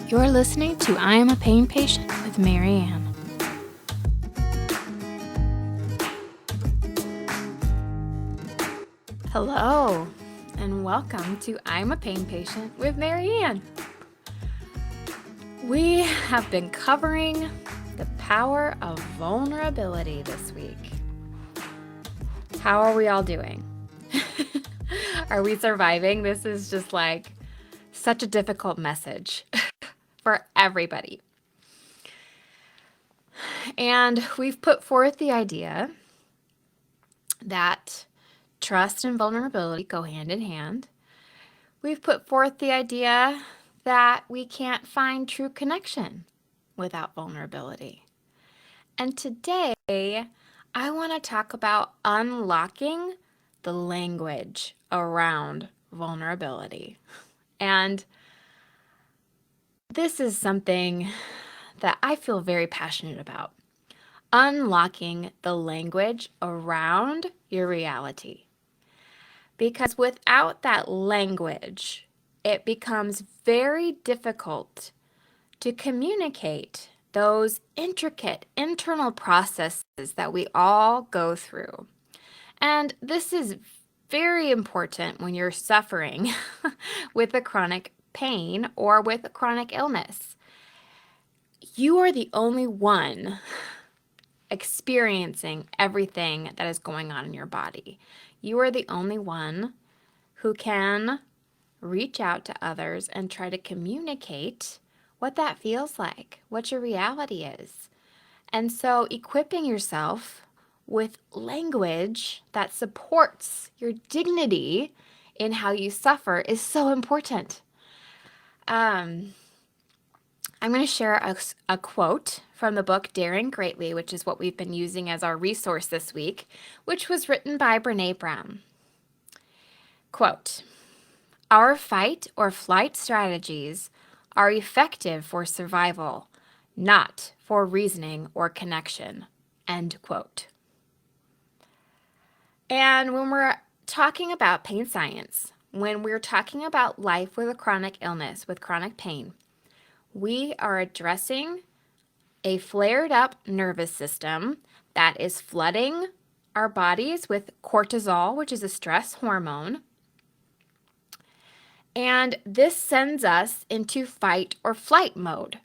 You're listening to I Am a Pain Patient with Mary Ann. Hello, and welcome to I Am a Pain Patient with Mary Ann. We have been covering the power of vulnerability this week. How are we all doing? Are we surviving? This is just like such a difficult message for everybody. And we've put forth the idea that trust and vulnerability go hand in hand. We've put forth the idea that we can't find true connection without vulnerability. And today, I want to talk about unlocking the language around vulnerability. And this is something that I feel very passionate about. Unlocking the language around your reality. Because without that language, it becomes very difficult to communicate those intricate internal processes that we all go through. And this is very important when you're suffering with a chronic pain or with a chronic illness. You are the only one experiencing everything that is going on in your body. You are the only one who can reach out to others and try to communicate what that feels like, what your reality is. And so equipping yourself with language that supports your dignity in how you suffer is so important. I'm going to share a quote from the book Daring Greatly, which is what we've been using as our resource this week, which was written by Brene Brown. Quote, "Our fight or flight strategies are effective for survival, not for reasoning or connection." End quote. And when we're talking about pain science, when we're talking about life with a chronic illness, with chronic pain, we are addressing a flared up nervous system that is flooding our bodies with cortisol, which is a stress hormone. And this sends us into fight or flight mode.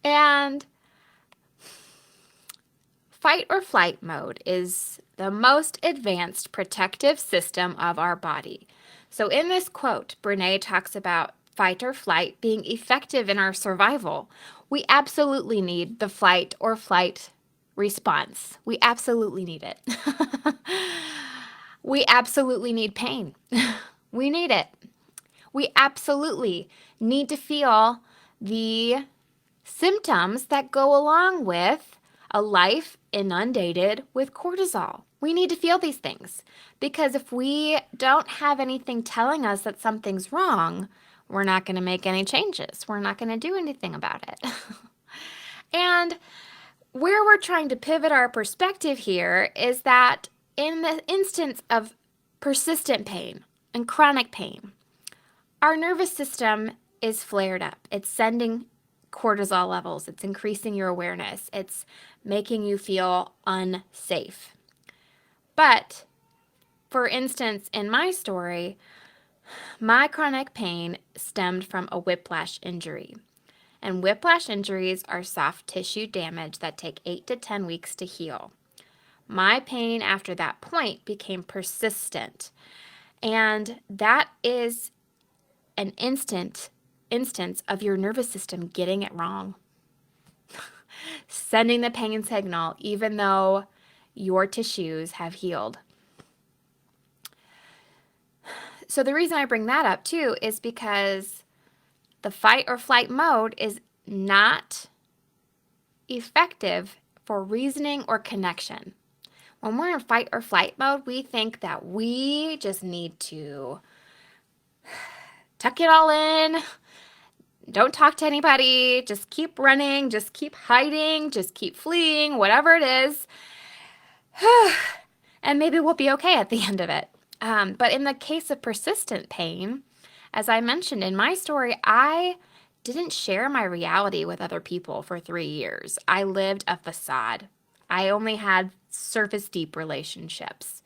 And fight or flight mode is the most advanced protective system of our body. So in this quote, Brene talks about fight or flight being effective in our survival. We absolutely need the fight or flight response. We absolutely need it. We absolutely need pain. We need it. We absolutely need to feel the symptoms that go along with a life inundated with cortisol. We need to feel these things because if we don't have anything telling us that something's wrong, we're not going to make any changes. We're not going to do anything about it. And where we're trying to pivot our perspective here is that in the instance of persistent pain and chronic pain, our nervous system is flared up. It's sending cortisol levels. It's increasing your awareness. It's making you feel unsafe. But, for instance, in my story, my chronic pain stemmed from a whiplash injury. And whiplash injuries are soft tissue damage that take 8 to 10 weeks to heal. My pain after that point became persistent. And that is an instance of your nervous system getting it wrong. Sending the pain signal even though your tissues have healed. So the reason I bring that up too is because the fight or flight mode is not effective for reasoning or connection. When we're in fight or flight mode, we think that we just need to tuck it all in, don't talk to anybody, just keep running, just keep hiding, just keep fleeing, whatever it is. And maybe we'll be okay at the end of it. But in the case of persistent pain, as I mentioned in my story, I didn't share my reality with other people for 3 years. I lived a facade. I only had surface deep relationships.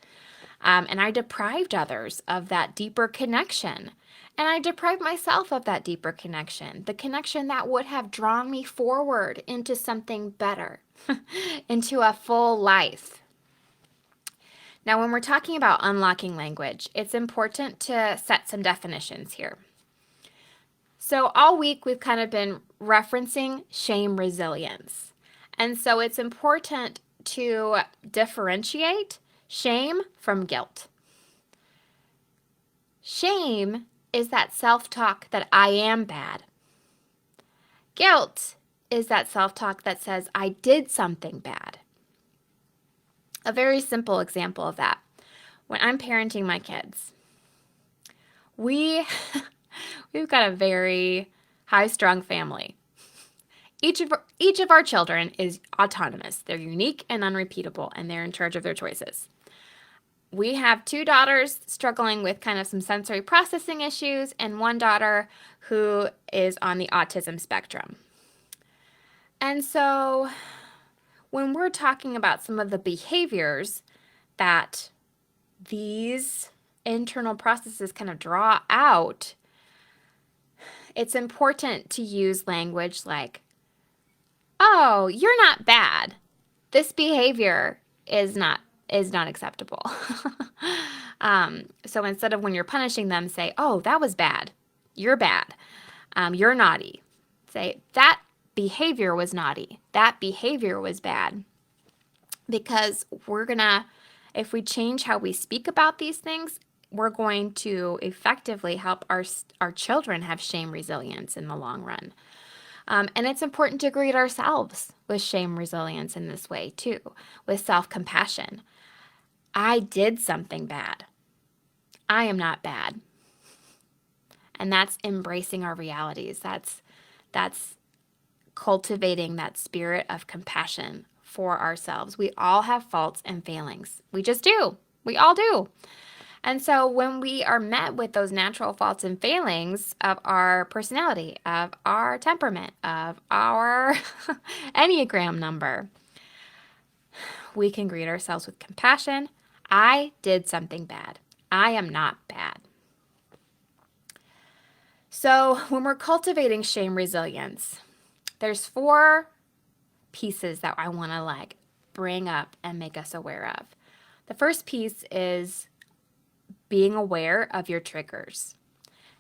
And I deprived others of that deeper connection. And I deprived myself of that deeper connection, the connection that would have drawn me forward into something better, into a full life. Now, when we're talking about unlocking language, it's important to set some definitions here. So all week, we've kind of been referencing shame resilience. And so it's important to differentiate shame from guilt. Shame is that self-talk that I am bad. Guilt is that self-talk that says I did something bad. A very simple example of that. When I'm parenting my kids, we've got a very high-strung family. Each of our children is autonomous. They're unique and unrepeatable, and they're in charge of their choices. We have 2 daughters struggling with kind of some sensory processing issues, and 1 daughter who is on the autism spectrum. And so when we're talking about some of the behaviors that these internal processes kind of draw out, it's important to use language like, oh, you're not bad. This behavior is not acceptable. So instead of when you're punishing them, say, oh, that was bad. You're bad. You're naughty. Say, that behavior was naughty. That behavior was bad. Because if we change how we speak about these things, we're going to effectively help our children have shame resilience in the long run. And it's important to greet ourselves with shame resilience in this way too, with self-compassion. I did something bad. I am not bad. And that's embracing our realities. That's cultivating that spirit of compassion for ourselves. We all have faults and failings. We just do. We all do. And so when we are met with those natural faults and failings of our personality, of our temperament, of our Enneagram number, we can greet ourselves with compassion. I did something bad. I am not bad. So when we're cultivating shame resilience, there's 4 pieces that I want to bring up and make us aware of. The first piece is being aware of your triggers.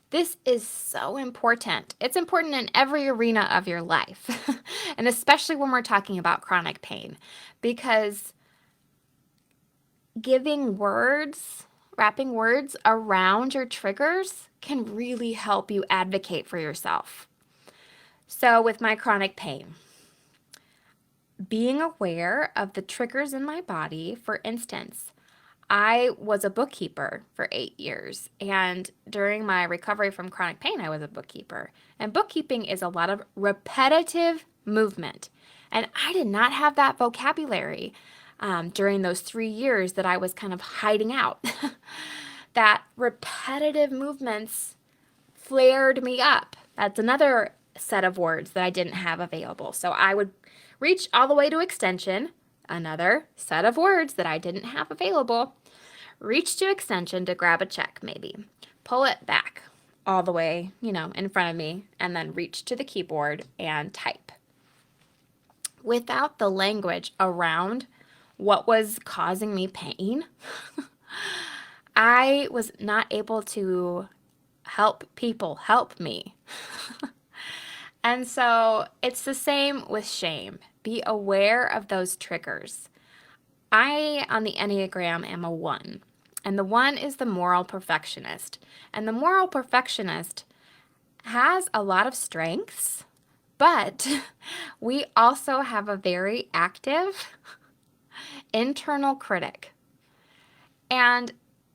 This is so important. It's important in every arena of your life, and especially when we're talking about chronic pain, because wrapping words around your triggers can really help you advocate for yourself. So with my chronic pain, being aware of the triggers in my body, for instance, I was a bookkeeper for 8 years, and during my recovery from chronic pain, I was a bookkeeper. And bookkeeping is a lot of repetitive movement, and I did not have that vocabulary during those 3 years that I was kind of hiding out. That repetitive movements flared me up. That's another set of words that I didn't have available. So I would reach all the way to extension, another set of words that I didn't have available. Reach to extension to grab a check, maybe. Pull it back all the way, in front of me, and then reach to the keyboard and type. Without the language around what was causing me pain, I was not able to help people help me. And so it's the same with shame. Be aware of those triggers. I, on the Enneagram, am a 1. And the 1 is the moral perfectionist. And the moral perfectionist has a lot of strengths, but we also have a very active internal critic. And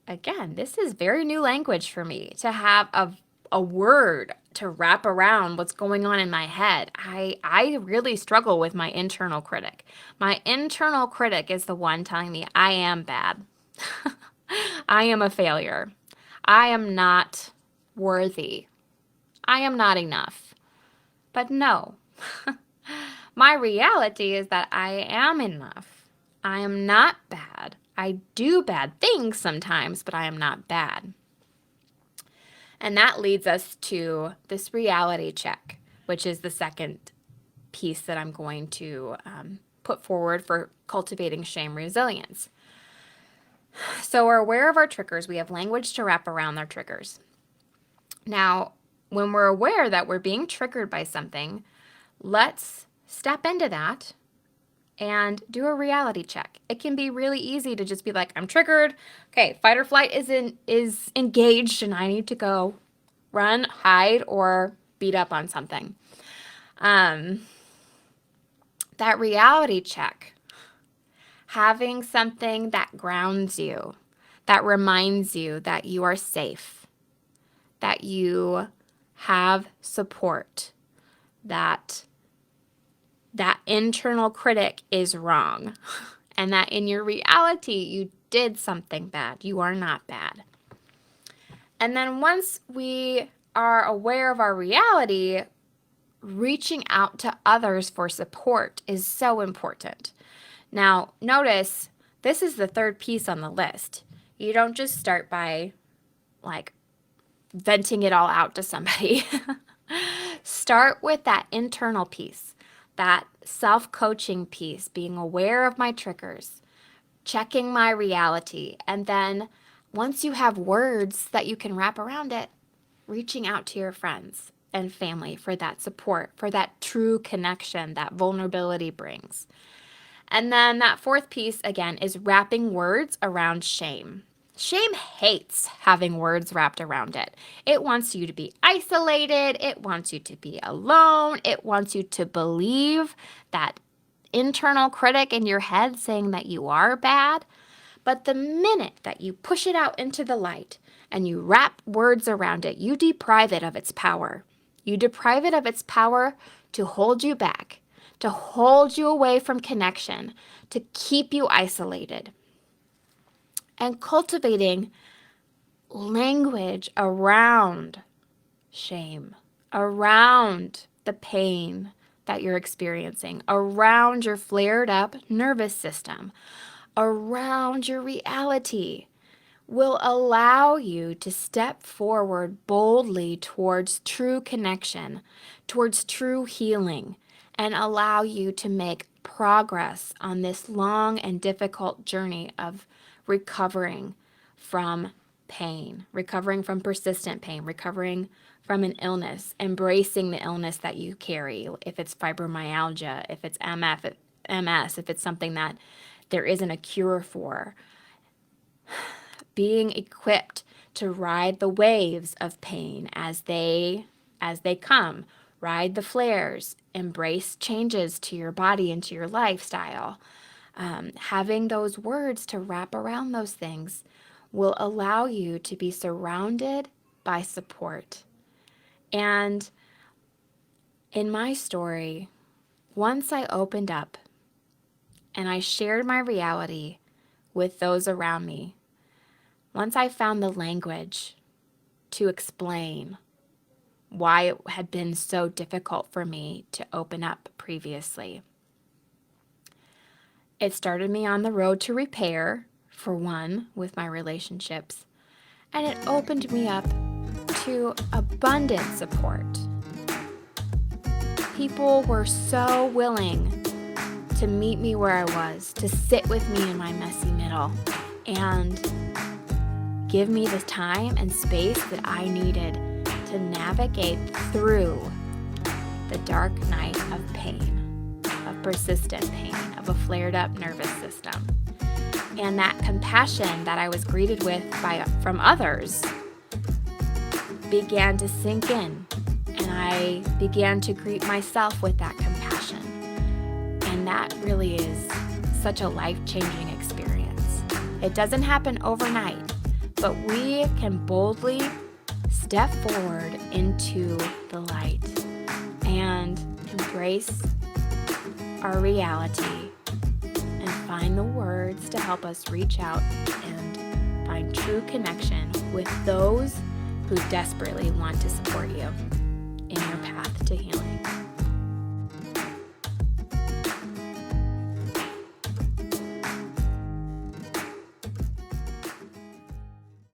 again, this is very new language for me to have a word to wrap around what's going on in my head. I really struggle with my internal critic. My internal critic is the one telling me I am bad. I am a failure. I am not worthy. I am not enough. But no, my reality is that I am enough. I am not bad. I do bad things sometimes, but I am not bad. And that leads us to this reality check, which is the second piece that I'm going to put forward for cultivating shame resilience. So we're aware of our triggers. We have language to wrap around our triggers. Now, when we're aware that we're being triggered by something, let's step into that and do a reality check. It can be really easy to just be like, I'm triggered. Okay, fight or flight is engaged and I need to go run, hide, or beat up on something. That reality check, having something that grounds you, that reminds you that you are safe, that you have support, that internal critic is wrong, and that in your reality you did something bad. You are not bad. And then once we are aware of our reality, reaching out to others for support is so important. Now, notice this is the third piece on the list. You don't just start by venting it all out to somebody. Start with that internal piece, that self-coaching piece, being aware of my triggers, checking my reality, and then once you have words that you can wrap around it, reaching out to your friends and family for that support, for that true connection that vulnerability brings. And then that fourth piece, again, is wrapping words around shame. Shame hates having words wrapped around it. It wants you to be isolated. It wants you to be alone. It wants you to believe that internal critic in your head saying that you are bad. But the minute that you push it out into the light and you wrap words around it, you deprive it of its power. You deprive it of its power to hold you back, to hold you away from connection, to keep you isolated. And cultivating language around shame, around the pain that you're experiencing, around your flared up nervous system, around your reality, will allow you to step forward boldly towards true connection, towards true healing, and allow you to make progress on this long and difficult journey of recovering from pain, recovering from persistent pain, recovering from an illness, embracing the illness that you carry, if it's fibromyalgia, if it's MS, if it's something that there isn't a cure for. Being equipped to ride the waves of pain as they come, ride the flares, embrace changes to your body and to your lifestyle. Having those words to wrap around those things will allow you to be surrounded by support. And in my story, once I opened up and I shared my reality with those around me, once I found the language to explain why it had been so difficult for me to open up previously, it started me on the road to repair, for one, with my relationships, and it opened me up to abundant support. People were so willing to meet me where I was, to sit with me in my messy middle, and give me the time and space that I needed to navigate through the dark night of pain, of persistent pain, of a flared up nervous system. And that compassion that I was greeted with from others began to sink in, and I began to greet myself with that compassion. And that really is such a life-changing experience. It doesn't happen overnight, but we can boldly step forward into the light and embrace our reality and find the words to help us reach out and find true connection with those who desperately want to support you.